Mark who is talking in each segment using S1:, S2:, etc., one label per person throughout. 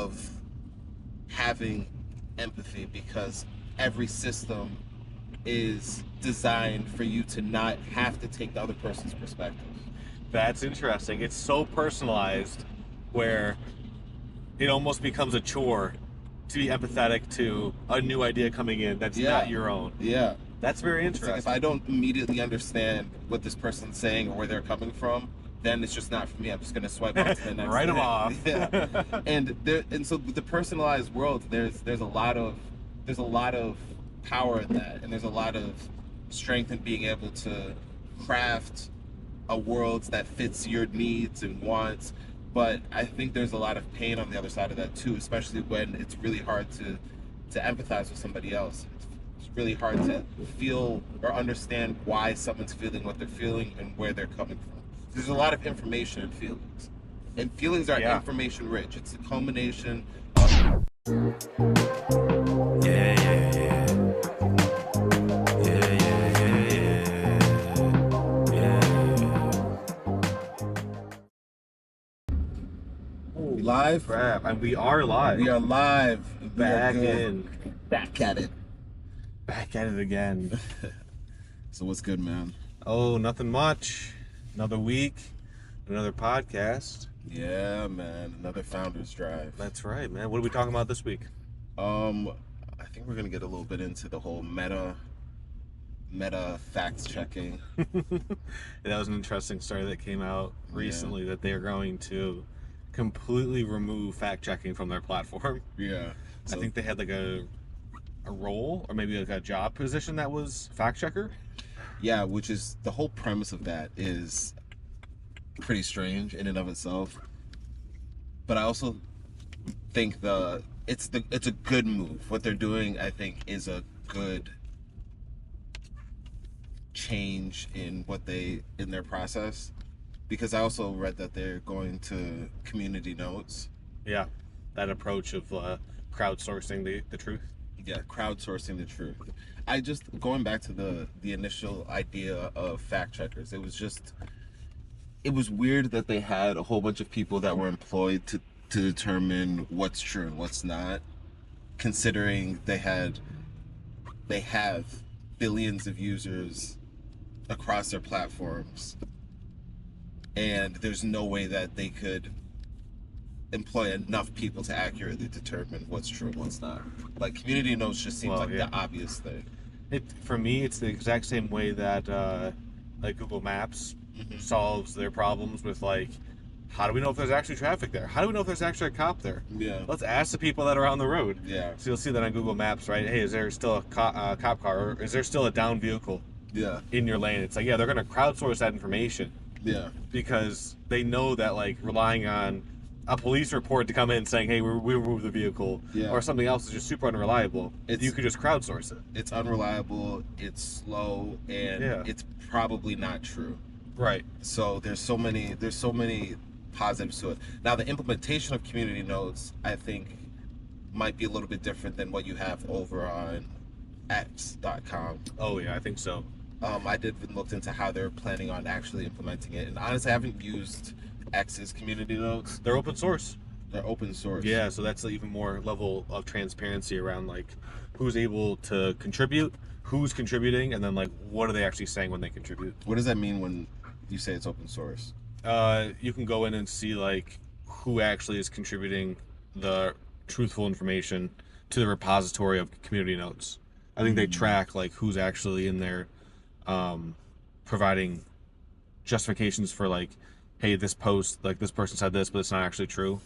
S1: of having empathy, because every system is designed for you to not have to take the other person's perspective.
S2: That's interesting. It's so personalized where it almost becomes a chore to be empathetic to a new idea coming in that's not your own.
S1: Yeah.
S2: That's very
S1: It's
S2: interesting.
S1: like if I don't immediately understand what this person's saying or where they're coming from, then it's just not for me. I'm just gonna swipe on to the next
S2: Write them
S1: thing.
S2: off.
S1: Yeah. And so with the personalized world, there's a lot of power in that, and there's a lot of strength in being able to craft a world that fits your needs and wants. But I think there's a lot of pain on the other side of that too, especially when it's really hard to empathize with somebody else. It's really hard to feel or understand why someone's feeling what they're feeling and where they're coming from. There's a lot of information in feelings, and feelings are information rich. It's a culmination of live.
S2: Crap. And we are live.
S1: We are live.
S2: Back in.
S1: Back at it.
S2: Back at it again.
S1: So what's good, man?
S2: Oh, nothing much. Another week. Another podcast.
S1: Yeah, man. Another Founders Drive.
S2: That's right, man. What are we talking about this week?
S1: I think we're gonna get a little bit into the whole meta fact checking.
S2: That was an interesting story that came out recently, that they are going to completely remove fact checking from their platform.
S1: Yeah.
S2: So I think they had like a role or maybe like a job position that was fact checker.
S1: Yeah, which is the whole premise of that is pretty strange in and of itself. But I also think it's a good move. What they're doing, I think, is a good change in their process. Because I also read that they're going to community notes.
S2: Yeah, that approach of crowdsourcing the truth.
S1: Yeah, crowdsourcing the truth. I just, going back to the initial idea of fact checkers, it was weird that they had a whole bunch of people that were employed to determine what's true and what's not, considering they have billions of users across their platforms. And there's no way that they could employ enough people to accurately determine what's true and what's not. Like, community notes just seems the obvious thing.
S2: For me, it's the exact same way that like Google Maps solves their problems with, like, how do we know if there's actually traffic there? How do we know if there's actually a cop there?
S1: Yeah.
S2: Let's ask the people that are on the road.
S1: Yeah.
S2: So you'll see that on Google Maps, right? Hey, is there still a cop car? Or is there still a downed vehicle in your lane? It's like, yeah, they're going to crowdsource that information.
S1: Yeah.
S2: Because they know that, like, relying on a police report to come in saying, hey, we removed the vehicle, or something else is just super unreliable. You could just crowdsource it.
S1: It's unreliable, it's slow, and it's probably not true.
S2: Right.
S1: So there's so many positives to it. Now, the implementation of community nodes, I think, might be a little bit different than what you have over on X.com.
S2: Oh, yeah, I think so.
S1: I did look into how they're planning on actually implementing it, and honestly, I haven't used X's community nodes.
S2: They're open source.
S1: They're open source.
S2: Yeah, so that's even more level of transparency around, like, who's able to contribute, who's contributing, and then, like, what are they actually saying when they contribute.
S1: What does that mean when you say it's open source?
S2: You can go in and see, like, who actually is contributing the truthful information to the repository of community notes. I think they track, like, who's actually in there providing justifications for, like, hey, this post, like, this person said this, but it's not actually true.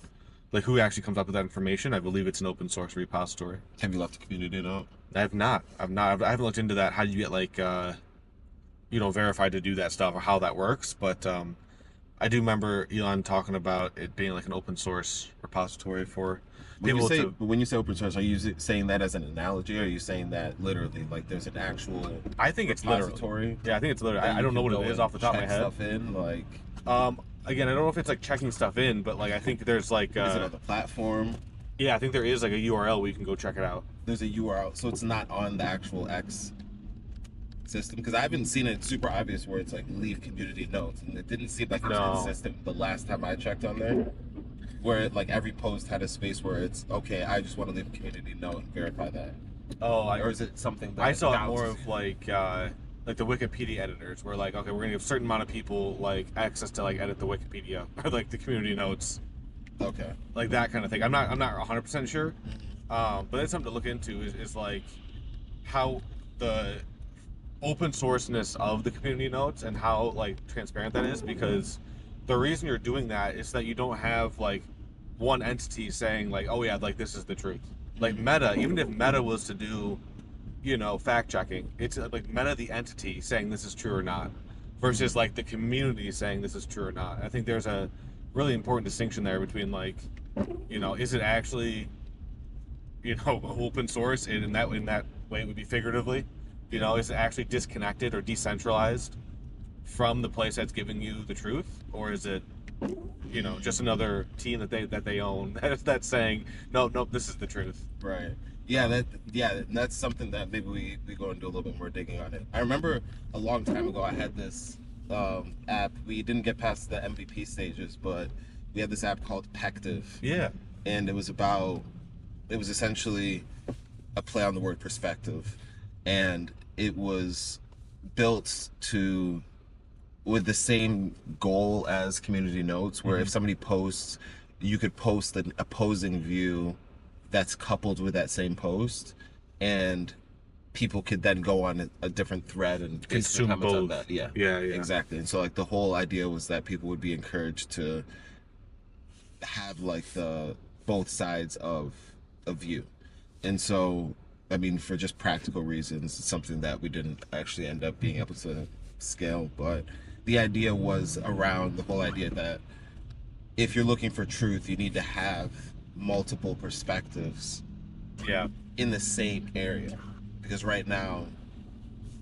S2: Like, who actually comes up with that information? I believe it's an open source repository.
S1: Have you left a community note?
S2: I have not. I haven't looked into that. How do you get, like, verified to do that stuff, or how that works? But I do remember Elon talking about it being like an open source repository for people to.
S1: When you say open source, are you saying that as an analogy, or are you saying that literally, like, there's an actual?
S2: I think it's repository. Yeah, I think it's literally. I don't know what it is off the top of my head.
S1: Stuff in, like.
S2: Again, I don't know if it's like checking stuff in, but, like, I think there's like.
S1: Is it on the platform?
S2: Yeah, I think there is like a URL where you can go check it out.
S1: There's a URL, so it's not on the actual X system, because I haven't seen it super obvious where it's like leave community notes, and it didn't seem like it was consistent the last time I checked on there. where like every post had a space where it's okay, I just want to leave a community note and verify that,
S2: Oh,
S1: or is it something
S2: I
S1: that
S2: saw it more
S1: bounces
S2: of like the Wikipedia editors were like, okay, we're gonna give a certain amount of people like access to like edit the Wikipedia or like the community notes,
S1: you? Okay.
S2: like that kind of thing. I'm not 100% sure, but it's something to look into. Is like how the open sourceness of the community notes and how like transparent that is, because the reason you're doing that is that you don't have like one entity saying like, oh yeah, like this is the truth. Like Meta, even if Meta was to do, fact checking, it's like Meta the entity saying this is true or not, versus like the community saying this is true or not. I think there's a really important distinction there between like, is it actually, open source, and in that way it would be figuratively, is it actually disconnected or decentralized from the place that's giving you the truth, or is it, just another team that they own that's saying no, no, this is the truth.
S1: Right. Yeah, that's something that maybe we go and do a little bit more digging on it. I remember a long time ago I had this app. We didn't get past the MVP stages, but we had this app called Pective,
S2: Yeah.
S1: and it was essentially a play on the word perspective, and it was built to with the same goal as community notes, where if somebody posts, you could post an opposing view that's coupled with that same post, and people could then go on a different thread and basically
S2: Consume
S1: comment on
S2: both.
S1: that. Yeah,
S2: Yeah, yeah.
S1: exactly. And so like the whole idea was that people would be encouraged to have like the both sides of a view. And so I mean, for just practical reasons, it's something that we didn't actually end up being able to scale, but the idea was around the whole idea that if you're looking for truth, you need to have multiple perspectives
S2: Yeah.
S1: in the same area, because right now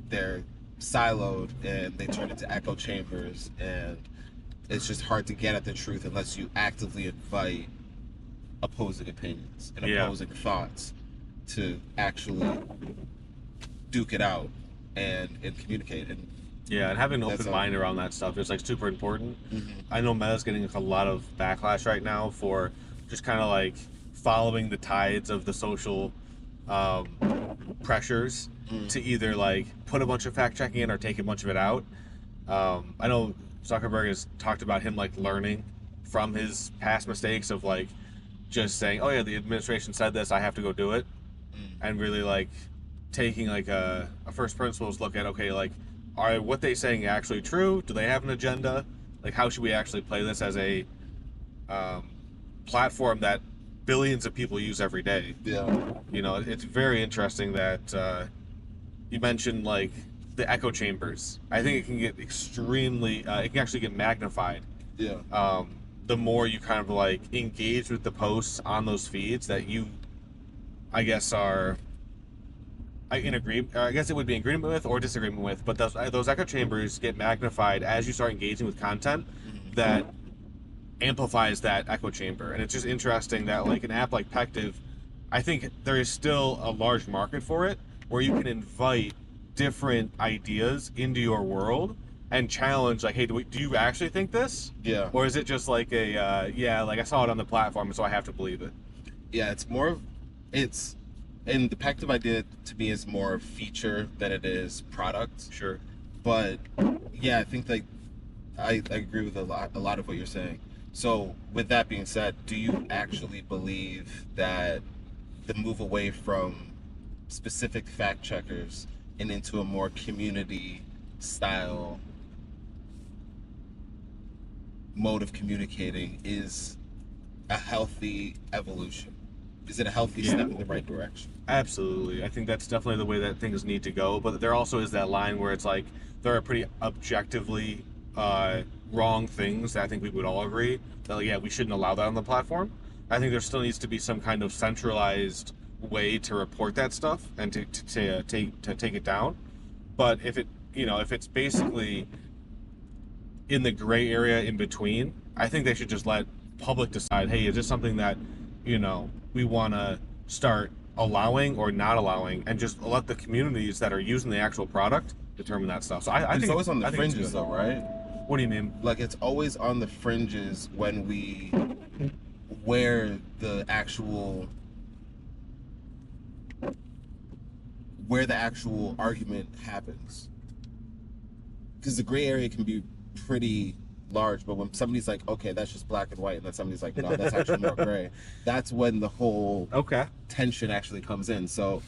S1: they're siloed and they turn into echo chambers, and it's just hard to get at the truth unless you actively invite opposing opinions and
S2: Yeah.
S1: opposing thoughts to actually duke it out and communicate. And
S2: Yeah, and having an
S1: That's
S2: open
S1: all.
S2: mind around that stuff is like super important. I know Meta's getting like, a lot of backlash right now for just kind of like following the tides of the social um, pressures to either like put a bunch of fact checking in or take a bunch of it out. I know Zuckerberg has talked about him like learning from his past mistakes of like just saying, "Oh yeah, the administration said this, I have to go do it," and really like taking like a first principles look at, okay, like, are what they saying actually true? Do they have an agenda? Like, how should we actually play this as a um, platform that billions of people use every day?
S1: yeah,
S2: It's very interesting that you mentioned like the echo chambers. I think it can get extremely, it can actually get magnified.
S1: yeah,
S2: The more you kind of like engage with the posts on those feeds that you, I guess, are in agreement. I guess it would be in agreement with or disagreement with, but those echo chambers get magnified as you start engaging with content that amplifies that echo chamber. And it's just interesting that like an app like Pective, I think there is still a large market for it where you can invite different ideas into your world and challenge like, hey, do you actually think this?
S1: yeah.
S2: Or is it just like yeah, like I saw it on the platform, so I have to believe it?
S1: Yeah, it's more of it's and the Pective idea to me is more feature than it is product.
S2: Sure.
S1: But yeah, I think like I agree with a lot of what you're saying. So with that being said, do you actually believe that the move away from specific fact checkers and into a more community style mode of communicating is a healthy evolution? Is it a healthy
S2: Yeah.
S1: step in the right direction?
S2: Absolutely. I think that's definitely the way that things need to go. But there also is that line where it's like there are pretty objectively wrong things that I think we would all agree that, like, yeah, we shouldn't allow that on the platform. I think there still needs to be some kind of centralized way to report that stuff and to take it down. But if it's basically in the gray area in between, I think they should just let public decide, hey, is this something that, we want to start allowing or not allowing, and just let the communities that are using the actual product determine that stuff. So I
S1: It's
S2: think
S1: always on the
S2: I think it's
S1: fringes,
S2: good.
S1: though, right?
S2: What do you mean?
S1: Like it's always on the fringes when we where the actual argument happens, because the gray area can be pretty large, but when somebody's like, okay, that's just black and white, and then somebody's like, no, that's actually more gray, that's when the whole tension actually comes in. So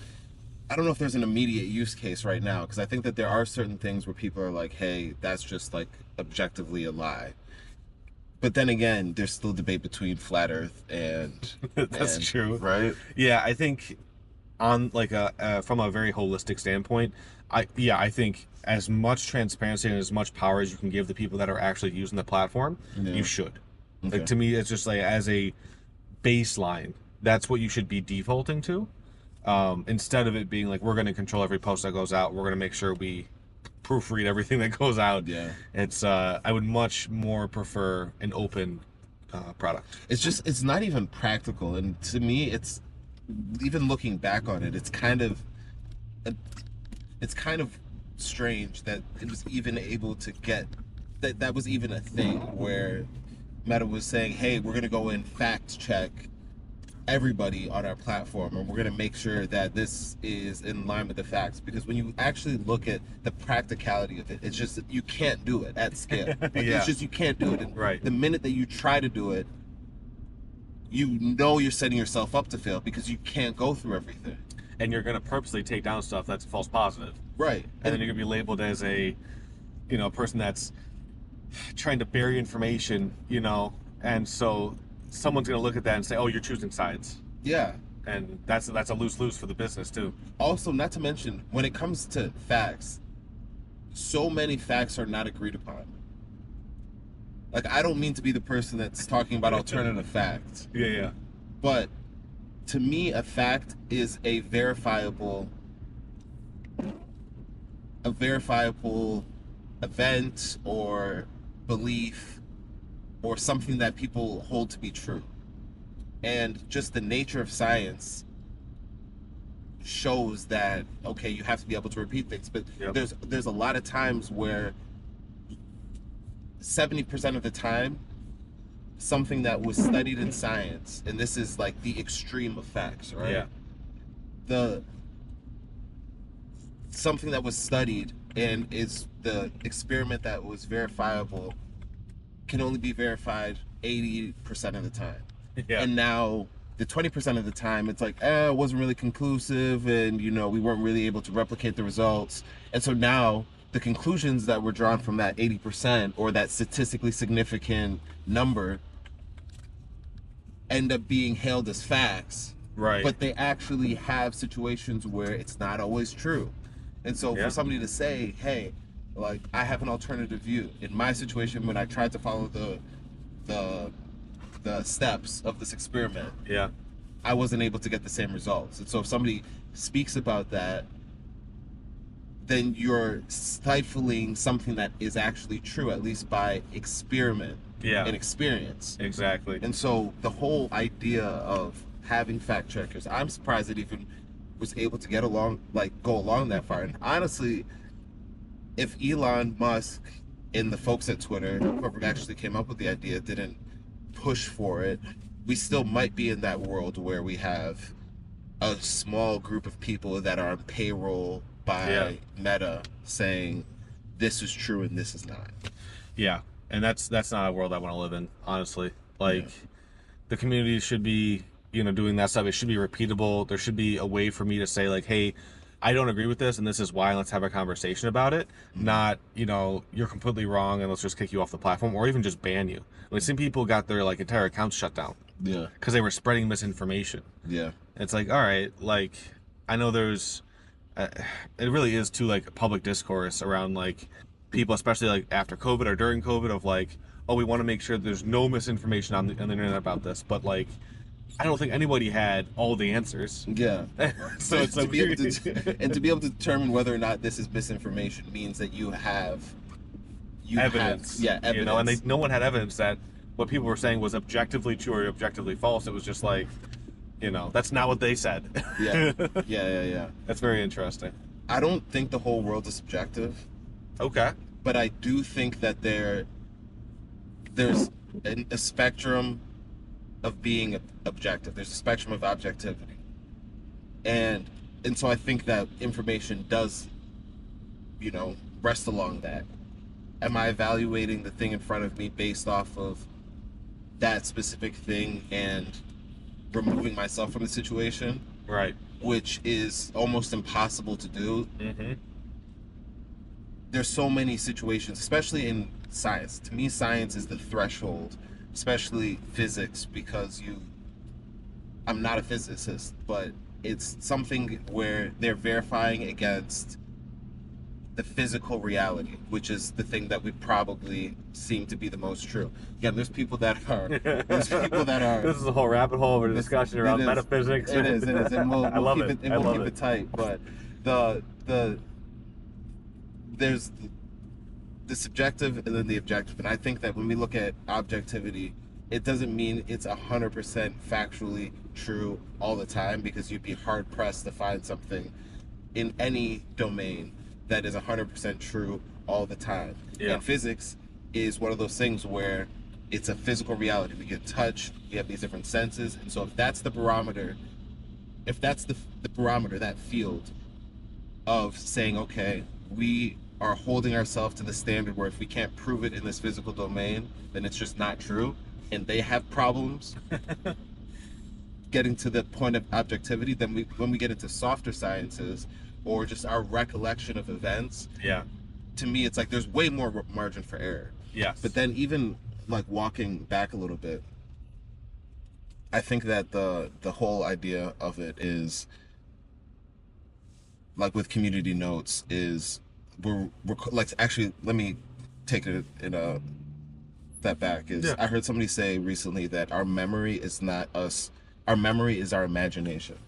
S1: I don't know if there's an immediate use case right now, because I think that there are certain things where people are like, hey, that's just like objectively a lie. But then again, there's still debate between flat Earth and
S2: that's true,
S1: right?
S2: Yeah, I think on like a from a very holistic standpoint, I think as much transparency and as much power as you can give the people that are actually using the platform, you should.
S1: Okay.
S2: Like, to me, it's just like, as a baseline, that's what you should be defaulting to, instead of it being like, we're going to control every post that goes out, we're going to make sure we proofread everything that goes out.
S1: Yeah.
S2: It's I would much more prefer an open product.
S1: It's not even practical, and to me, it's, even looking back on it, it's kind of strange that it was even able to get that was even a thing where Meta was saying, hey, we're going to go and fact check everybody on our platform, and we're going to make sure that this is in line with the facts. Because when you actually look at the practicality of it, it's just, you can't do it at scale. Like, it's just, you can't do it. And
S2: right.
S1: The minute that you try to do it, you know you're setting yourself up to fail, because you can't go through everything.
S2: And you're going to purposely take down stuff that's false positive.
S1: Right.
S2: And then you're going to be labeled as a, person that's trying to bury information, and so someone's going to look at that and say, oh, you're choosing sides.
S1: Yeah.
S2: And that's a lose-lose for the business too.
S1: Also, not to mention, when it comes to facts, so many facts are not agreed upon. Like, I don't mean to be the person that's talking about alternative facts.
S2: Yeah.
S1: But to me, a fact is a verifiable event or belief or something that people hold to be true. And just the nature of science shows that, okay, you have to be able to repeat things, but there's a lot of times where 70% of the time, something that was studied in science, and this is like the extreme of facts, right? Yeah. Something that was studied and is the experiment that was verifiable can only be verified 80% of the time. Yeah. And now the 20% of the time, it's like, it wasn't really conclusive, and we weren't really able to replicate the results. And so now the conclusions that were drawn from that 80% or that statistically significant number end up being hailed as facts. Right. But they actually have situations where it's not always true. And so for somebody to say, hey, like, I have an alternative view. In my situation, when I tried to follow the steps of this experiment, I wasn't able to get the same results. And so if somebody speaks about that, then you're stifling something that is actually true, at least by experiment and experience.
S2: Exactly.
S1: And so the whole idea of having fact checkers, I'm surprised it even was able to go along that far. And honestly, if Elon Musk and the folks at Twitter, whoever actually came up with the idea, didn't push for it, we still might be in that world where we have a small group of people that are on payroll by Meta saying this is true and this is not. Yeah,
S2: and that's not a world I want to live in, honestly. Like, the community should be, doing that stuff. It should be repeatable. There should be a way for me to say, like, hey, I don't agree with this, and this is why, and let's have a conversation about it. Not, you're completely wrong, and let's just kick you off the platform, or even just ban you. Like, some people got their, like, entire accounts shut down.
S1: Yeah.
S2: Because they were spreading misinformation.
S1: Yeah.
S2: It's like, all right, like, I know there's, it really is too, like, public discourse around, like, people, especially, like, after COVID or during COVID, of, like, oh, we want to make sure there's no misinformation on the internet about this, but, like, I don't think anybody had all the answers.
S1: Yeah.
S2: So it's
S1: to be able to determine whether or not this is misinformation means that you have
S2: evidence.
S1: Evidence.
S2: And no one had evidence that what people were saying was objectively true or objectively false. It was just like, that's not what they said.
S1: Yeah.
S2: That's very interesting.
S1: I don't think the whole world is subjective.
S2: Okay.
S1: But I do think that there's a spectrum of being objective. There's a spectrum of objectivity, and so I think that information does, rest along that. Am I evaluating the thing in front of me based off of that specific thing and removing myself from the situation?
S2: Right.
S1: Which is almost impossible to do.
S2: Mm-hmm.
S1: There's so many situations, especially in science. To me, science is the threshold, especially physics, because I'm not a physicist, but it's something where they're verifying against the physical reality, which is the thing that we probably seem to be the most true. Again, there's people that are. This
S2: is a whole rabbit hole of a discussion around metaphysics.
S1: It is, and we'll
S2: love
S1: keep
S2: it.
S1: And we'll keep it tight. But there's the subjective and then the objective, and I think that when we look at objectivity, it doesn't mean it's 100% factually true all the time, because you'd be hard pressed to find something in any domain that is 100% true all the time.
S2: Yeah.
S1: And physics is one of those things where it's a physical reality. We get touch, we have these different senses, and so if that's the barometer, that field of saying, okay, we are holding ourselves to the standard where if we can't prove it in this physical domain, then it's just not true, and they have problems getting to the point of objectivity, then when we get into softer sciences, or just our recollection of events, to me it's like there's way more margin for error.
S2: Yes.
S1: But then even like walking back a little bit, I think that the whole idea of it is, like with community notes, is we're like, actually, let me take it in a step back. I heard somebody say recently that our memory is not us, our memory is our imagination.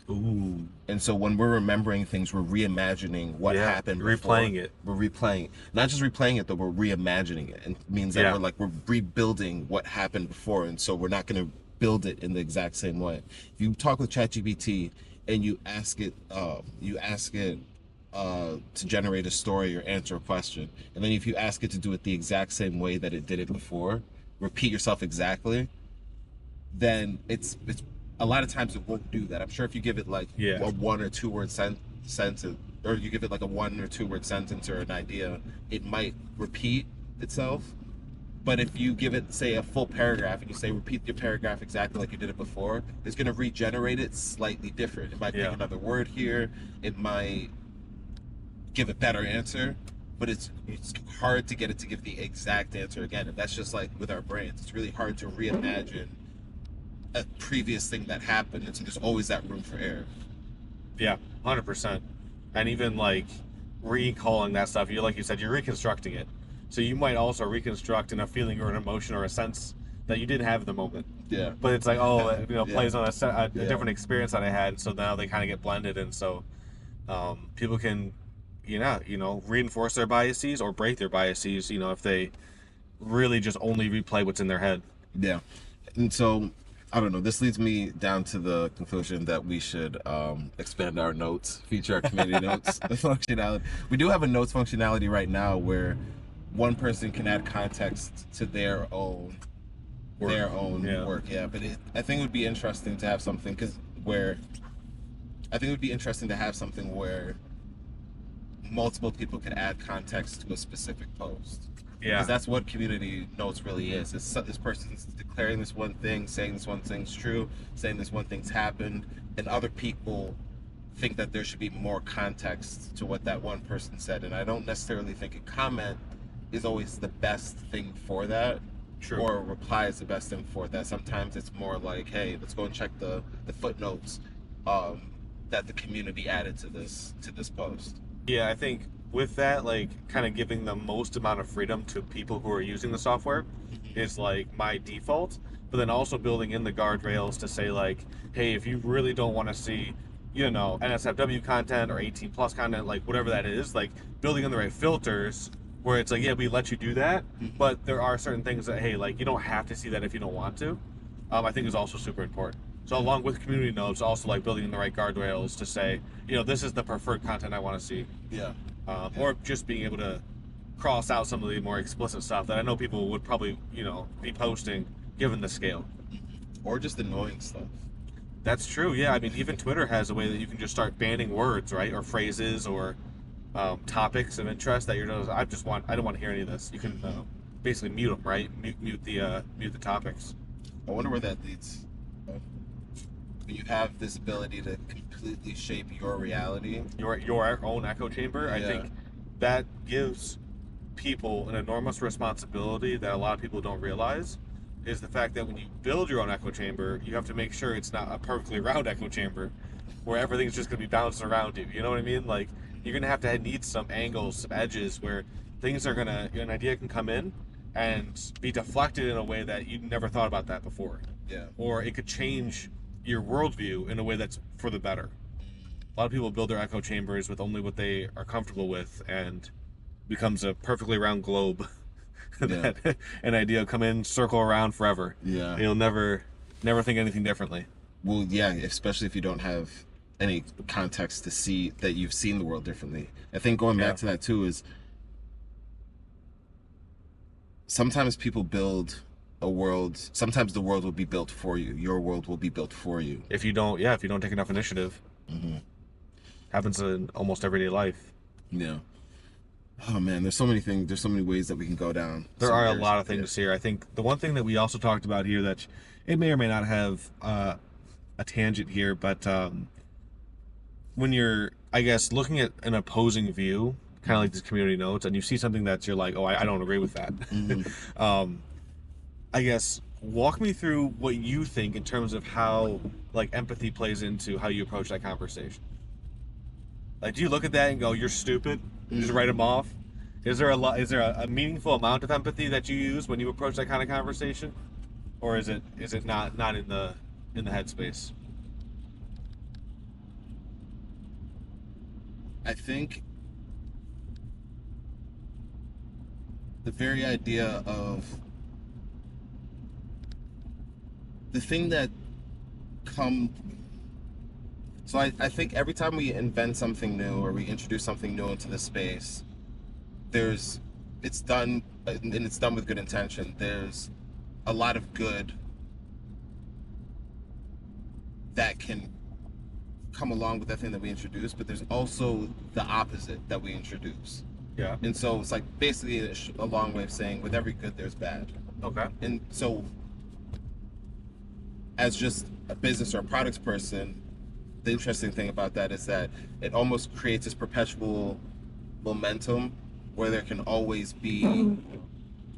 S2: Ooh.
S1: And so when we're remembering things, we're reimagining what happened before.
S2: Replaying it.
S1: We're replaying it. Not just replaying it, though, we're reimagining it. And it means that we're rebuilding what happened before, and so we're not going to build it in the exact same way. If you talk with ChatGPT and you ask it to generate a story or answer a question, and then if you ask it to do it the exact same way that it did it before, repeat yourself exactly, then it's a lot of times it won't do that. I'm sure if you give it like a 1 or 2 word sentence, or you give it like a 1 or 2 word sentence or an idea, it might repeat itself. But if you give it, say, a full paragraph, and you say repeat your paragraph exactly like you did it before, it's going to regenerate it slightly different. It might pick another word here. It might give a better answer, but it's hard to get it to give the exact answer again. And that's just like with our brains. It's really hard to reimagine a previous thing that happened, and so there's always that room for error.
S2: Yeah, 100%. And even like recalling that stuff, like you said, you're reconstructing it. So you might also reconstruct in a feeling or an emotion or a sense that you didn't have in the moment.
S1: Yeah.
S2: But it's like, plays on a different experience that I had, so now they kind of get blended, and so people can, reinforce their biases or break their biases, if they really just only replay what's in their head. Yeah.
S1: And so, I don't know, this leads me down to the conclusion that we should expand our notes, feature our community notes functionality. We do have a notes functionality right now where one person can add context to their own work. Yeah, but I think it would be interesting to have something where multiple people could add context to a specific post.
S2: Yeah.
S1: Because that's what community notes really is. It's this person's declaring this one thing, saying this one thing's true, saying this one thing's happened, and other people think that there should be more context to what that one person said. And I don't necessarily think a comment is always the best thing for that.
S2: True.
S1: Or a reply is the best thing for that. Sometimes it's more like, hey, let's go and check the footnotes that the community added to this post.
S2: Yeah, I think with that, like, kind of giving the most amount of freedom to people who are using the software is like my default, but then also building in the guardrails to say, like, hey, if you really don't want to see, NSFW content or 18 plus content, like whatever that is, like building in the right filters where it's like, yeah, we let you do that, but there are certain things that, hey, like, you don't have to see that if you don't want to, I think is also super important. So along with community notes, also like building in the right guardrails to say, this is the preferred content I want to see.
S1: Yeah.
S2: Or just being able to cross out some of the more explicit stuff that I know people would probably, be posting given the scale.
S1: or just annoying stuff.
S2: That's true. Yeah, I mean, even Twitter has a way that you can just start banning words, right, or phrases, or topics of interest that you're just. I don't want to hear any of this. You can basically mute them, right? Mute the topics.
S1: I wonder where that leads. When you have this ability to completely shape your reality.
S2: Your own echo chamber. I
S1: Yeah.
S2: think that gives people an enormous responsibility that a lot of people don't realize. Is the fact that when you build your own echo chamber, you have to make sure it's not a perfectly round echo chamber where everything's just going to be bouncing around you. You know what I mean? Like, you're going to have to need some angles, some edges where things are going to, an idea can come in and be deflected in a way that you never thought about that before.
S1: Yeah.
S2: Or it could change your worldview in a way that's for the better. A lot of people build their echo chambers with only what they are comfortable with, and becomes a perfectly round globe.
S1: Yeah.
S2: That an idea will come in, circle around forever.
S1: Yeah.
S2: And you'll never think anything differently.
S1: Well, yeah, especially if you don't have any context to see that you've seen the world differently. I think going back to that too is sometimes people build a world. Sometimes the world will be built for you. Your world will be built for you.
S2: If you don't take enough initiative.
S1: Mm-hmm.
S2: Happens in almost everyday life.
S1: Yeah. Oh man, there's so many things. There's so many ways that we can go down.
S2: There are a lot of things here. I think the one thing that we also talked about here that it may or may not have a tangent here, but when you're, I guess, looking at an opposing view, kind of like these community notes, and you see something that you're like, oh, I don't agree with that.
S1: Mm-hmm.
S2: I guess walk me through what you think in terms of how like empathy plays into how you approach that conversation. Like, do you look at that and go, "You're stupid"? Just write them off. Is there a meaningful amount of empathy that you use when you approach that kind of conversation, or is it not in the headspace?
S1: I think the very idea of the thing that so I think every time we invent something new or we introduce something new into the space, it's done with good intention. There's a lot of good that can come along with that thing that we introduce, but there's also the opposite that we introduce.
S2: Yeah.
S1: And so it's like basically a long way of saying with every good there's bad.
S2: Okay.
S1: And so as just a business or a products person, the interesting thing about that is that it almost creates this perpetual momentum where there can always be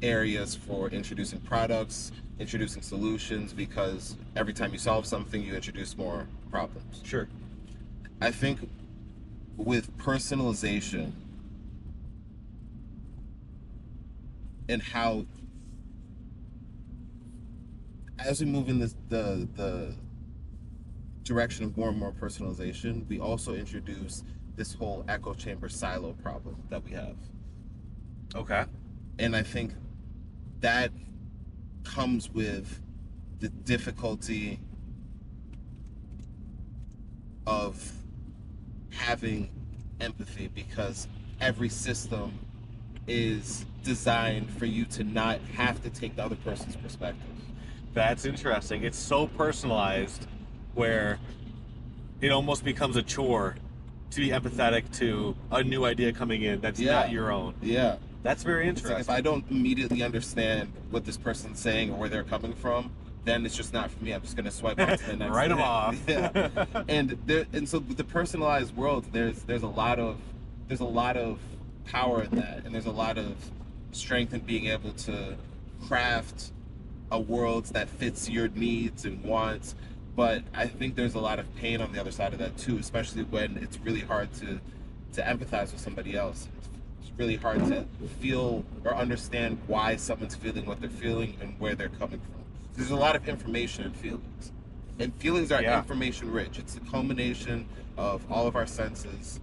S1: areas for introducing products, introducing solutions, because every time you solve something, you introduce more problems.
S2: Sure.
S1: I think with personalization and how, as we move in the direction of more and more personalization, we also introduce this whole echo chamber silo problem that we have.
S2: Okay.
S1: And I think that comes with the difficulty of having empathy, because every system is designed for you to not have to take the other person's perspective.
S2: That's interesting. It's so personalized where it almost becomes a chore to be empathetic to a new idea coming in that's not your own.
S1: Yeah.
S2: That's very
S1: It's
S2: interesting.
S1: like if I don't immediately understand what this person's saying or where they're coming from, then it's just not for me. I'm just gonna swipe on to the next.
S2: Write them
S1: thing.
S2: off.
S1: Yeah. And so with the personalized world, there's a lot of power in that, and there's a lot of strength in being able to craft a world that fits your needs and wants. But I think there's a lot of pain on the other side of that too, especially when it's really hard to empathize with somebody else. It's really hard to feel or understand why someone's feeling what they're feeling and where they're coming from. There's a lot of information in feelings, and feelings are information rich. It's the culmination of all of our senses,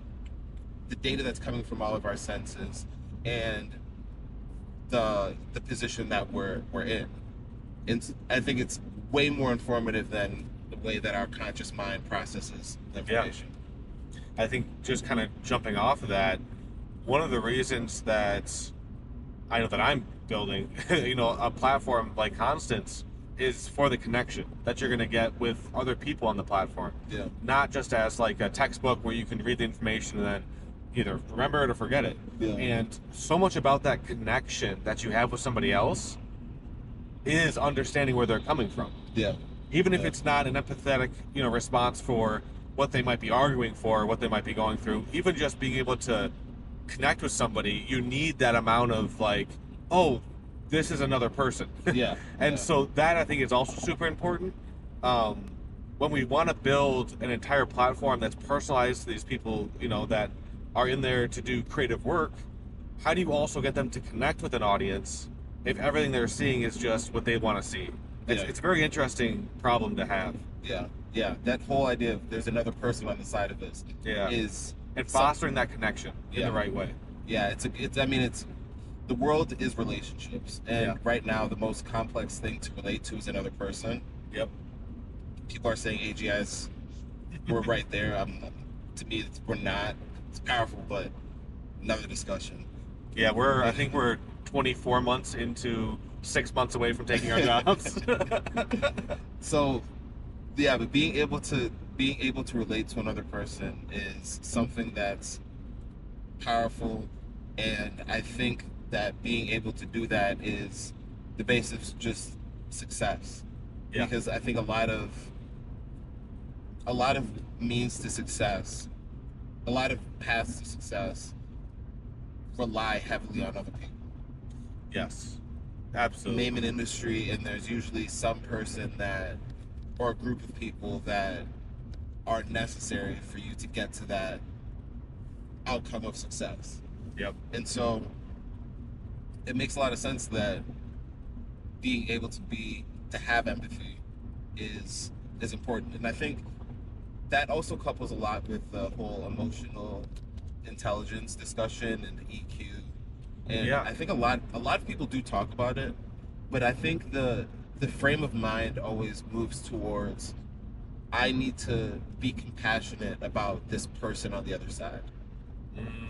S1: the data that's coming from all of our senses, and the position that we're in. And I think it's way more informative than the way that our conscious mind processes information.
S2: I think just kind of jumping off of that, one of the reasons that I know that I'm building, a platform like Constance is for the connection that you're going to get with other people on the platform.
S1: Yeah.
S2: Not just as like a textbook where you can read the information and then either remember it or forget it.
S1: Yeah.
S2: And so much about that connection that you have with somebody else is understanding where they're coming from.
S1: Yeah.
S2: Even if it's not an empathetic, response for what they might be arguing for, what they might be going through, even just being able to connect with somebody, you need that amount of like, oh, this is another person.
S1: Yeah.
S2: And so that I think is also super important. When we want to build an entire platform that's personalized to these people, that are in there to do creative work, how do you also get them to connect with an audience if everything they're seeing is just what they want to see? It's a very interesting problem to have.
S1: Yeah. That whole idea of there's another person on the side of this is
S2: and fostering that connection in the right way.
S1: Yeah, it's the world is relationships, and right now the most complex thing to relate to is another person.
S2: Yep.
S1: People are saying AGIs, we're right there. To me, we're not. It's powerful, but another discussion.
S2: Yeah, I think we're 24 months into 6 months away from taking our jobs.
S1: So, yeah, but being able to relate to another person is something that's powerful, and I think that being able to do that is the basis of just success.
S2: Yeah.
S1: Because I think a lot of means to success, a lot of paths to success rely heavily on other people.
S2: Yes, absolutely.
S1: Name an industry, and there's usually some person or a group of people that are necessary for you to get to that outcome of success.
S2: Yep.
S1: And so it makes a lot of sense that being able to have empathy is important. And I think that also couples a lot with the whole emotional intelligence discussion and EQ. And I think a lot of people do talk about it, but I think the frame of mind always moves towards, I need to be compassionate about this person on the other side.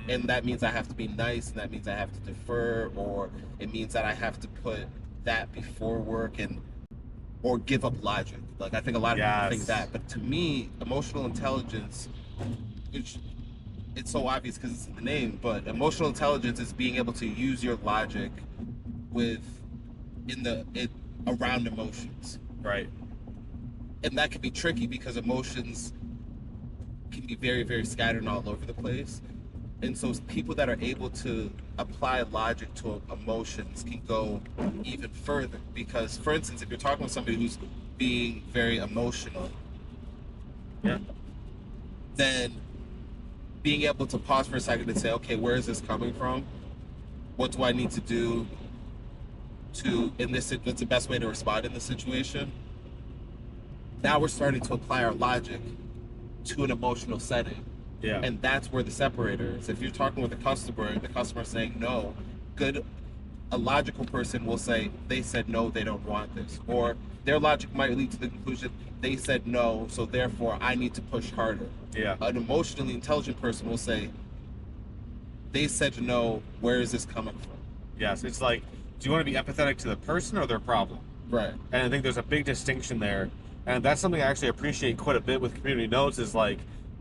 S1: And that means I have to be nice, and that means I have to defer, or it means that I have to put that before work or give up logic. Like, I think a lot of people think that, but to me, emotional intelligence, which it's so obvious because it's in the name, but emotional intelligence is being able to use your logic around emotions.
S2: Right.
S1: And that can be tricky because emotions can be very, very scattered all over the place. And so people that are able to apply logic to emotions can go even further. Because, for instance, if you're talking with somebody who's being very emotional, then being able to pause for a second and say, okay, where is this coming from? What do I need to do what's the best way to respond in this situation? Now we're starting to apply our logic to an emotional setting.
S2: Yeah.
S1: And that's where the separator is. If you're talking with a customer and the customer is saying no, a logical person will say, they said no, they don't want this. Or their logic might lead to the conclusion, they said no, so therefore I need to push harder.
S2: Yeah.
S1: An emotionally intelligent person will say, they said no, where is this coming from?
S2: Yes, it's like, do you want to be empathetic to the person or their problem?
S1: Right.
S2: And I think there's a big distinction there. And that's something I actually appreciate quite a bit with community notes is like,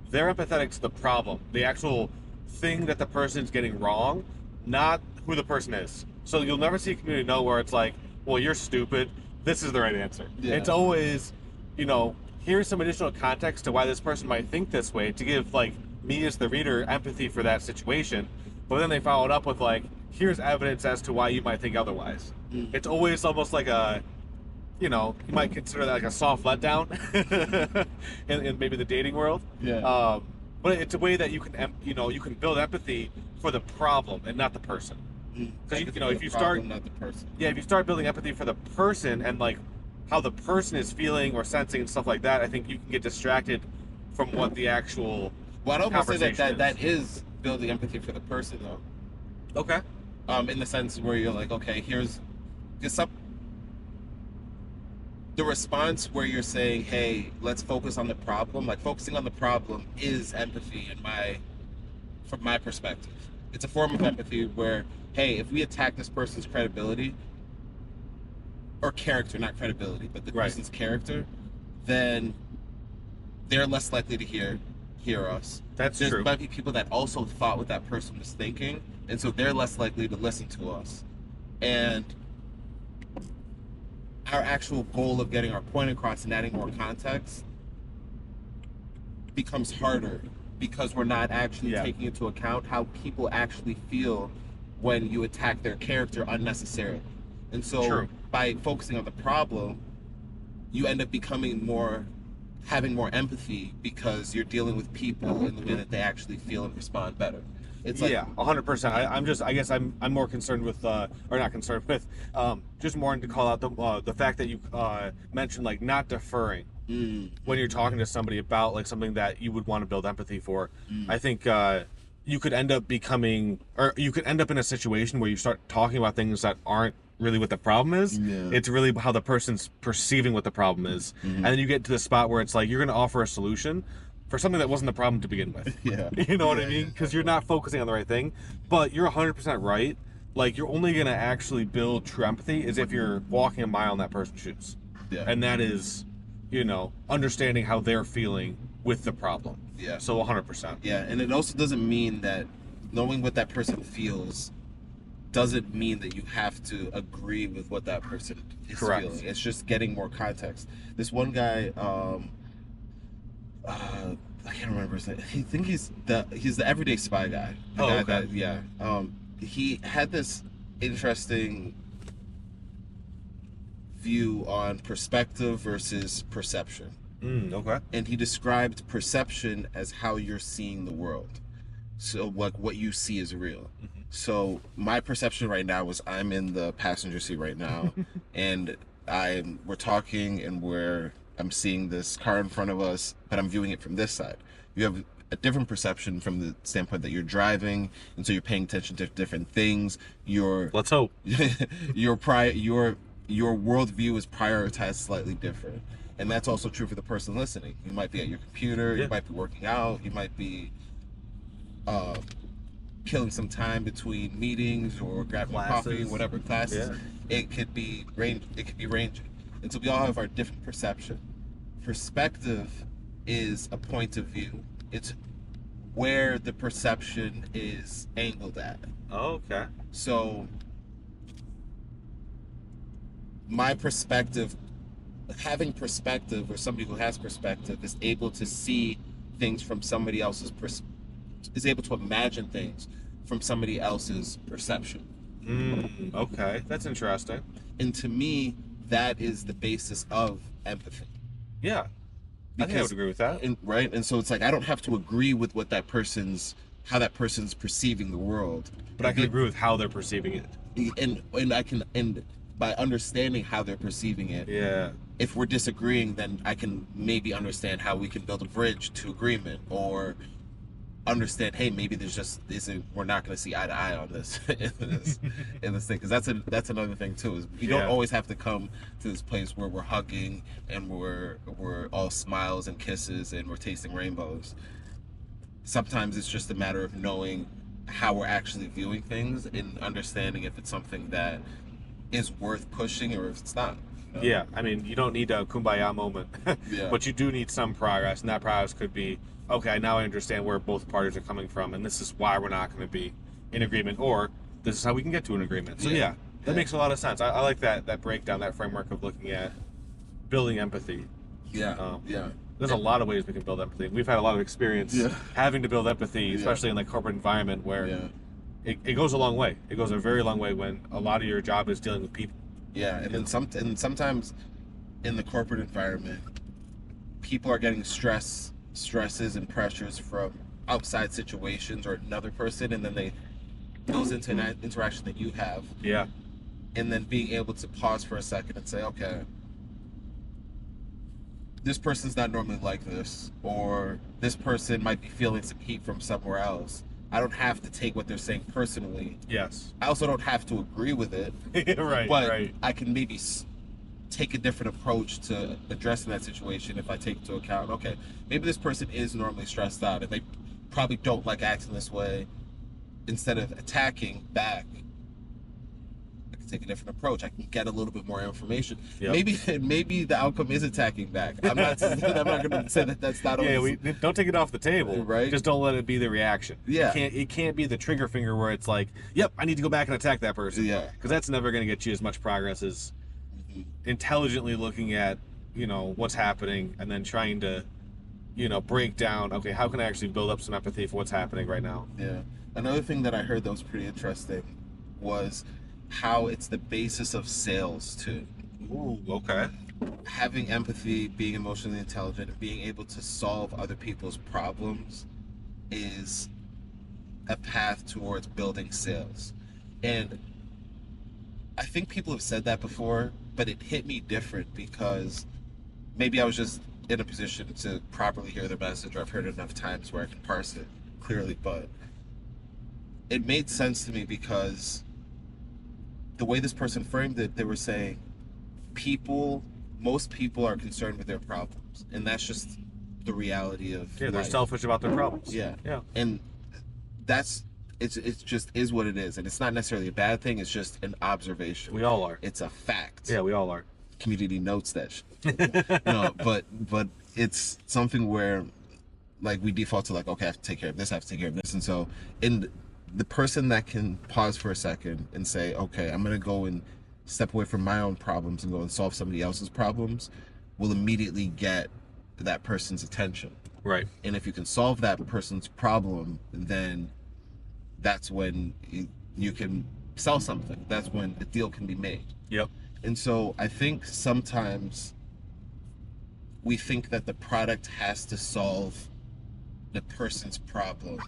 S2: they're empathetic to the problem, the actual thing that the person's getting wrong, not who the person is. So you'll never see a community note where it's like, well, you're stupid, this is the right answer. Yeah. It's always, here's some additional context to why this person might think this way to give like me as the reader empathy for that situation. But then they follow it up with like, here's evidence as to why you might think otherwise. It's always almost like you might consider that like a soft letdown in maybe the dating world.
S1: Yeah.
S2: But it's a way that you can, you can build empathy for the problem and not the person. Because if you start,
S1: not the person.
S2: Yeah, if you start building empathy for the person and like how the person is feeling or sensing and stuff like that, I think you can get distracted from what the actual.
S1: Well, I'd almost say
S2: that
S1: that is building empathy for the person, though.
S2: Okay.
S1: In the sense where you're like, okay, here's the response where you're saying, hey, let's focus on the problem. Like, focusing on the problem is empathy from my perspective. It's a form of empathy where, hey, if we attack this person's credibility, or character, not credibility, but the
S2: Right.
S1: person's character, then they're less likely to hear us.
S2: That's
S1: There's
S2: true.
S1: might be people that also thought what that person was thinking, and so they're less likely to listen to us. And our actual goal of getting our point across and adding more context becomes harder because we're not actually
S2: Yeah.
S1: taking into account how people actually feel when you attack their character unnecessarily. And so
S2: True.
S1: by focusing on the problem, you end up having more empathy because you're dealing with people in the way that they actually feel and respond better. It's like,
S2: Yeah, 100%. I'm just, I guess I'm more concerned with, or not concerned with, just more to call out the fact that you mentioned like not deferring when you're talking to somebody about like something that you would want to build empathy for. I think you could end up you could end up in a situation where you start talking about things that aren't really what the problem is.
S1: Yeah.
S2: It's really how the person's perceiving what the problem is, and then you get to the spot where it's like you're going to offer a solution for something that wasn't the problem to begin with.
S1: Yeah.
S2: You know what I mean? Because you're not focusing on the right thing. But you're 100% right. Like, you're only going to actually build true empathy is if you're walking a mile in that person's shoes.
S1: Yeah.
S2: And that is, understanding how they're feeling with the problem.
S1: Yeah.
S2: So 100%.
S1: Yeah, and it also doesn't mean that knowing what that person feels doesn't mean that you have to agree with what that person is
S2: Correct.
S1: feeling. It's just getting more context. This one guy, I can't remember his name. I think he's the everyday spy guy. The guy
S2: okay.
S1: that, yeah. He had this interesting view on perspective versus perception.
S2: Okay.
S1: And he described perception as how you're seeing the world. So what you see is real. So my perception right now is I'm in the passenger seat right now, and we're talking and I'm seeing this car in front of us, but I'm viewing it from this side. You have a different perception from the standpoint that you're driving, and so you're paying attention to different things.
S2: Let's hope.
S1: Your worldview is prioritized slightly different, and that's also true for the person listening. You might be at your computer,
S2: Yeah.
S1: you might be working out, you might be killing some time between meetings or grabbing coffee,
S2: Classes.
S1: whatever classes.
S2: Yeah.
S1: It could be ranging, and so we all have our different perception. Perspective is a point of view. It's where the perception is angled at.
S2: Okay.
S1: So my perspective, having perspective, or somebody who has perspective, is able to see things from somebody else's is able to imagine things from somebody else's perception.
S2: Okay, that's interesting.
S1: And to me, that is the basis of empathy.
S2: Yeah, I think I would agree with that.
S1: Right? And so it's like I don't have to agree with how that person's perceiving the world,
S2: But I can agree with how they're perceiving it.
S1: and by understanding how they're perceiving it,
S2: Yeah.
S1: if we're disagreeing, then I can maybe understand how we can build a bridge to agreement, or understand, hey, maybe we're not going to see eye to eye on this in this thing, because that's another thing too, is we don't always have to come to this place where we're hugging and we're all smiles and kisses and we're tasting rainbows. Sometimes it's just a matter of knowing how we're actually viewing things and understanding if it's something that is worth pushing or if it's not.
S2: Yeah, I mean, you don't need a kumbaya moment,
S1: Yeah.
S2: but you do need some progress, and that progress could be, okay, now I understand where both parties are coming from, and this is why we're not going to be in agreement, or this is how we can get to an agreement. So yeah, that makes a lot of sense. I like that breakdown, that framework of looking at building empathy.
S1: Yeah.
S2: There's a lot of ways we can build empathy. We've had a lot of experience having to build empathy, especially in the corporate environment where it goes a long way. It goes a very long way when a lot of your job is dealing with people.
S1: Yeah, and then sometimes in the corporate environment, people are getting stresses and pressures from outside situations or another person, and then they goes into an interaction that you have.
S2: Yeah.
S1: And then being able to pause for a second and say, okay, this person's not normally like this, or this person might be feeling some heat from somewhere else. I don't have to take what they're saying personally.
S2: Yes.
S1: I also don't have to agree with it.
S2: Right.
S1: I can maybe take a different approach to addressing that situation if I take into account, okay, maybe this person is normally stressed out and they probably don't like acting this way. Instead of attacking back, I can take a different approach. I can get a little bit more information.
S2: Yep.
S1: Maybe the outcome is attacking back. I'm not going to say that that's not
S2: Yeah,
S1: always
S2: we don't take it off the table.
S1: right.
S2: Just don't let it be the reaction.
S1: Yeah.
S2: It can't be the trigger finger where it's like, yep, I need to go back and attack that person.
S1: Yeah.
S2: Because that's never going to get you as much progress as intelligently looking at, what's happening and then trying to, break down, okay, how can I actually build up some empathy for what's happening right now?
S1: Yeah. Another thing that I heard that was pretty interesting was how it's the basis of sales too.
S2: Ooh, okay.
S1: Having empathy, being emotionally intelligent, and being able to solve other people's problems is a path towards building sales. And I think people have said that before, but it hit me different because maybe I was just in a position to properly hear the message, or I've heard it enough times where I can parse it clearly, but it made sense to me because the way this person framed it, they were saying most people are concerned with their problems, and that's just the reality of
S2: they're
S1: life.
S2: selfish about their problems.
S1: Yeah. And it's just is what it is, and it's not necessarily a bad thing. It's just an observation.
S2: We all are.
S1: It's a fact.
S2: Yeah, we all are.
S1: Community notes that shit. No, but it's something where like we default to like, okay, I have to take care of this, I have to take care of this, and so in the person that can pause for a second and say, okay, I'm gonna go and step away from my own problems and go and solve somebody else's problems, will immediately get that person's attention.
S2: Right.
S1: And if you can solve that person's problem, then that's when you can sell something. That's when a deal can be made.
S2: Yep.
S1: And so I think sometimes we think that the product has to solve the person's problem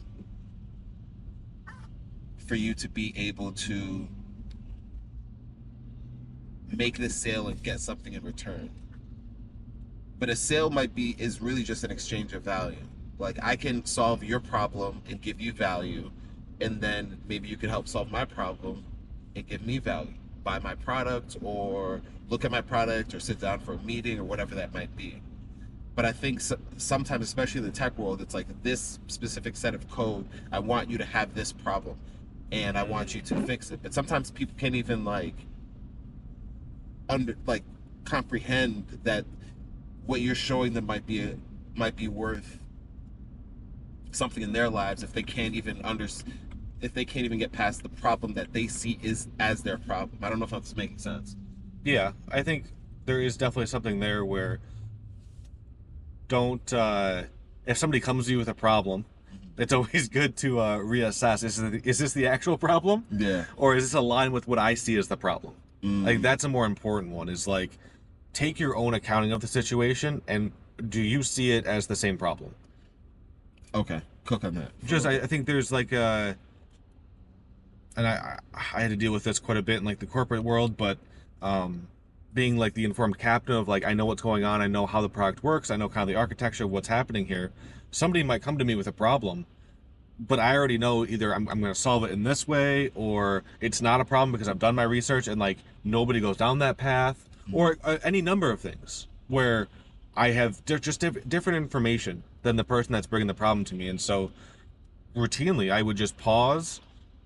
S1: for you to be able to make the sale and get something in return. But a sale is really just an exchange of value. Like, I can solve your problem and give you value, and then maybe you can help solve my problem and give me value. Buy my product, or look at my product, or sit down for a meeting, or whatever that might be. But I think sometimes, especially in the tech world, it's like this specific set of code, I want you to have this problem, and I want you to fix it. But sometimes people can't even comprehend that what you're showing them might be worth something in their lives if they can't even get past the problem that they see as their problem. I don't know if that's making sense.
S2: Yeah, I think there is definitely something there where if somebody comes to you with a problem, it's always good to reassess. Is this the actual problem?
S1: Yeah.
S2: Or is this aligned with what I see as the problem? Like, that's a more important one, is like, take your own accounting of the situation, and do you see it as the same problem?
S1: Okay, cook on that.
S2: I think there's like and I had to deal with this quite a bit in like the corporate world, but being like the informed captain of like, I know what's going on, I know how the product works, I know kind of the architecture of what's happening here. Somebody might come to me with a problem, but I already know either I'm going to solve it in this way, or it's not a problem because I've done my research and like nobody goes down that path, or any number of things where I have different information than the person that's bringing the problem to me. And so routinely I would just pause,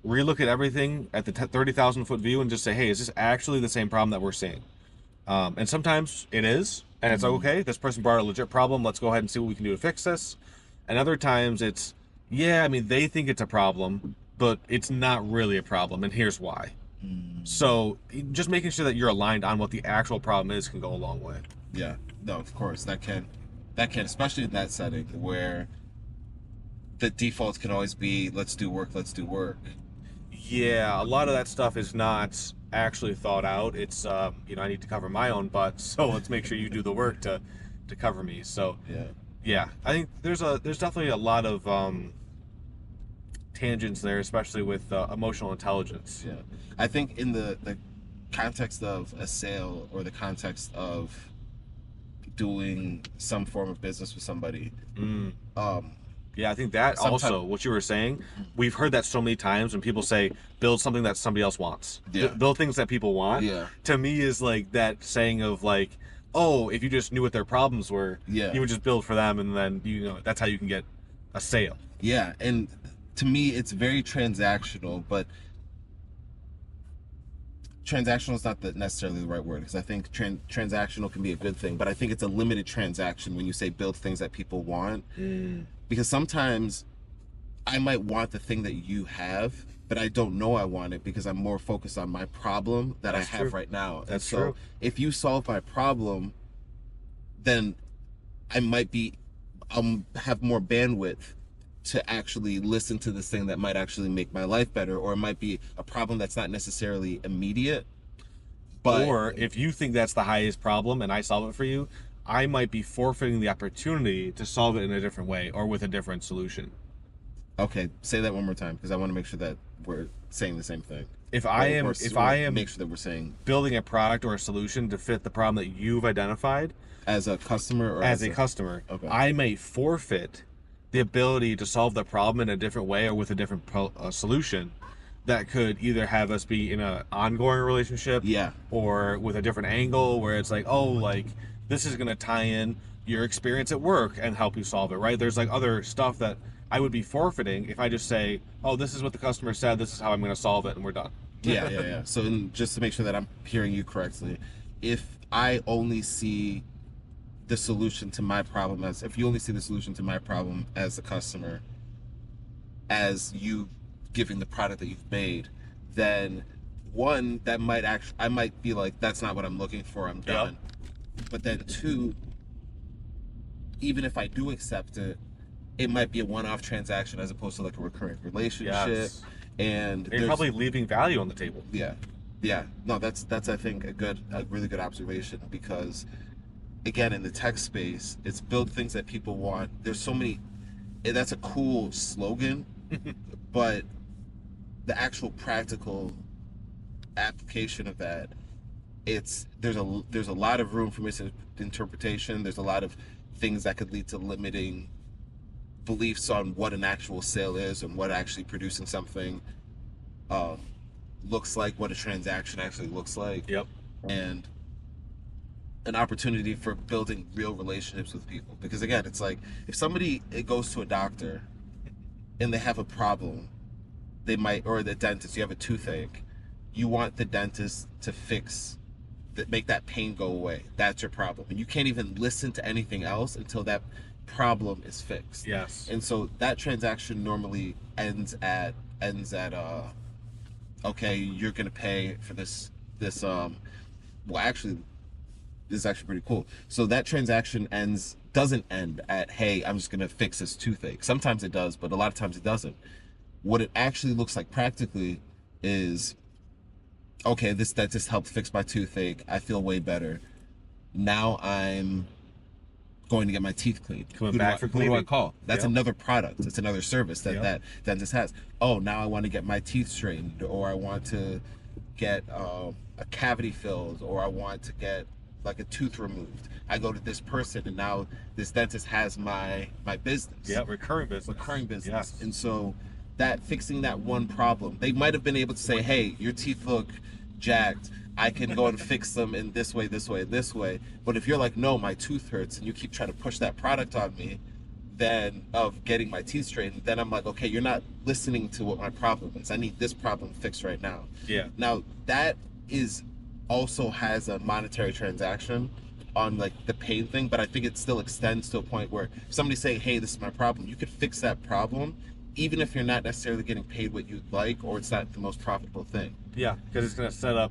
S2: relook at everything at the 30,000 foot view and just say, hey, is this actually the same problem that we're seeing? And sometimes it is, and it's okay, this person brought a legit problem, let's go ahead and see what we can do to fix this. And other times it's, yeah, I mean, they think it's a problem, but it's not really a problem, and here's why. So just making sure that you're aligned on what the actual problem is can go a long way.
S1: Yeah, no, of course, that can, especially in that setting where the default can always be, let's do work.
S2: Yeah, a lot of that stuff is not actually thought out. It's, I need to cover my own butt, so let's make sure you do the work to cover me. So yeah, I think there's definitely a lot of tangents there, especially with emotional intelligence.
S1: Yeah, I think in the context of a sale, or the context of doing some form of business with somebody,
S2: yeah, I think that also, what you were saying, we've heard that so many times when people say, build something that somebody else wants.
S1: Yeah.
S2: Build things that people want.
S1: Yeah.
S2: To me is like that saying of like, oh, if you just knew what their problems were, you would just build for them, and then, that's how you can get a sale.
S1: Yeah, and to me, it's very transactional, but transactional is not necessarily the right word, because I think transactional can be a good thing, but I think it's a limited transaction when you say build things that people want. Because sometimes I might want the thing that you have, but I don't know I want it because I'm more focused on my problem that
S2: That's
S1: I have
S2: true.
S1: right now.
S2: That's
S1: and so
S2: true.
S1: if you solve my problem, then I might be have more bandwidth to actually listen to this thing that might actually make my life better, or it might be a problem that's not necessarily immediate. But
S2: Or if you think that's the highest problem and I solve it for you, I might be forfeiting the opportunity to solve it in a different way or with a different solution.
S1: okay, say that one more time, because I want to make sure that we're saying the same thing.
S2: If
S1: Or
S2: I am
S1: make sure that we're saying
S2: building a product or a solution to fit the problem that you've identified
S1: as a customer or
S2: as a customer,
S1: okay.
S2: I may forfeit the ability to solve the problem in a different way or with a different solution that could either have us be in an ongoing relationship,
S1: Yeah,
S2: or with a different angle where it's like, oh, like this is going to tie in your experience at work and help you solve it, right? There's like other stuff that I would be forfeiting if I just say, oh, this is what the customer said, this is how I'm going to solve it, and we're done.
S1: yeah. So just to make sure that I'm hearing you correctly, if I only see the solution to my problem as if you only see the solution to my problem as a customer as you giving the product that you've made, then one, that might actually, I might be like, that's not what I'm looking for, I'm done. But then two, even if I do accept it, it might be a one-off transaction as opposed to like a recurring relationship.
S2: Yes.
S1: And
S2: You're probably leaving value on the table.
S1: yeah. No, that's I think a really good observation, because again, in the tech space, it's build things that people want. There's so many, and that's a cool slogan, but the actual practical application of that, there's a lot of room for misinterpretation. There's a lot of things that could lead to limiting beliefs on what an actual sale is and what actually producing something looks like, what a transaction actually looks like.
S2: Yep.
S1: And an opportunity for building real relationships with people, because again, it's like if somebody goes to a doctor and they have a problem, they might, or the dentist, you have a toothache, you want the dentist to fix that, make that pain go away. That's your problem, and you can't even listen to anything else until that problem is fixed.
S2: Yes.
S1: And so that transaction normally ends at okay, you're gonna pay for this well, actually, this is actually pretty cool. So that transaction doesn't end at, hey, I'm just gonna fix this toothache. Sometimes it does, but a lot of times it doesn't. What it actually looks like practically is, okay, that just helped fix my toothache. I feel way better. Now I'm going to get my teeth cleaned.
S2: Coming
S1: Who
S2: back for
S1: do I
S2: cleaning.
S1: call? That's
S2: Yep.
S1: another product. It's another service that
S2: Yep.
S1: that dentist has. Oh, now I want to get my teeth straightened, or I want to get a cavity filled, or I want to get like a tooth removed. I go to this person, and now this dentist has my business.
S2: Yeah, recurring business.
S1: Yes.
S2: Yes.
S1: And so that fixing that one problem, they might have been able to say, hey, your teeth look jacked, I can go and fix them in this way, this way, this way. But if you're like, no, my tooth hurts, and you keep trying to push that product on me, then of getting my teeth straightened, then I'm like, okay, you're not listening to what my problem is. I need this problem fixed right now.
S2: Yeah.
S1: Now that is also has a monetary transaction on like the pain thing, but I think it still extends to a point where if somebody's saying, hey, this is my problem, you could fix that problem even if you're not necessarily getting paid what you'd like, or it's not the most profitable thing.
S2: Yeah, because it's going to set up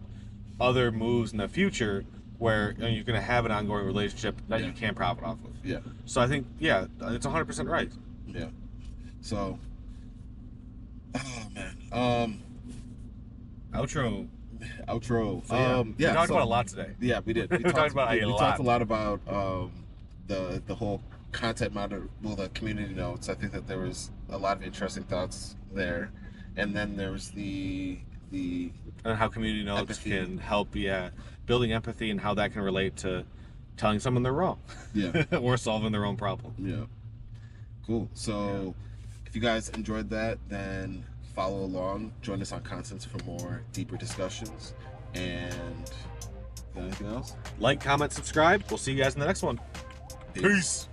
S2: other moves in the future where you're going to have an ongoing relationship that you can profit off of.
S1: Yeah.
S2: So I think, yeah, it's 100% right.
S1: Yeah. So, oh man.
S2: Outro.
S1: So,
S2: we talked about a lot today.
S1: Yeah, we did. We
S2: talked about
S1: we talked a lot about the whole content model, well, the community notes. I think that there was a lot of interesting thoughts there, and then there was the
S2: and how community notes
S1: empathy.
S2: can help, building empathy and how that can relate to telling someone they're wrong.
S1: Yeah.
S2: Or solving their own problem.
S1: Yeah. Cool. So, if you guys enjoyed that, then follow along. Join us on Constants for more deeper discussions. And anything else?
S2: Like, comment, subscribe. We'll see you guys in the next one.
S1: Peace.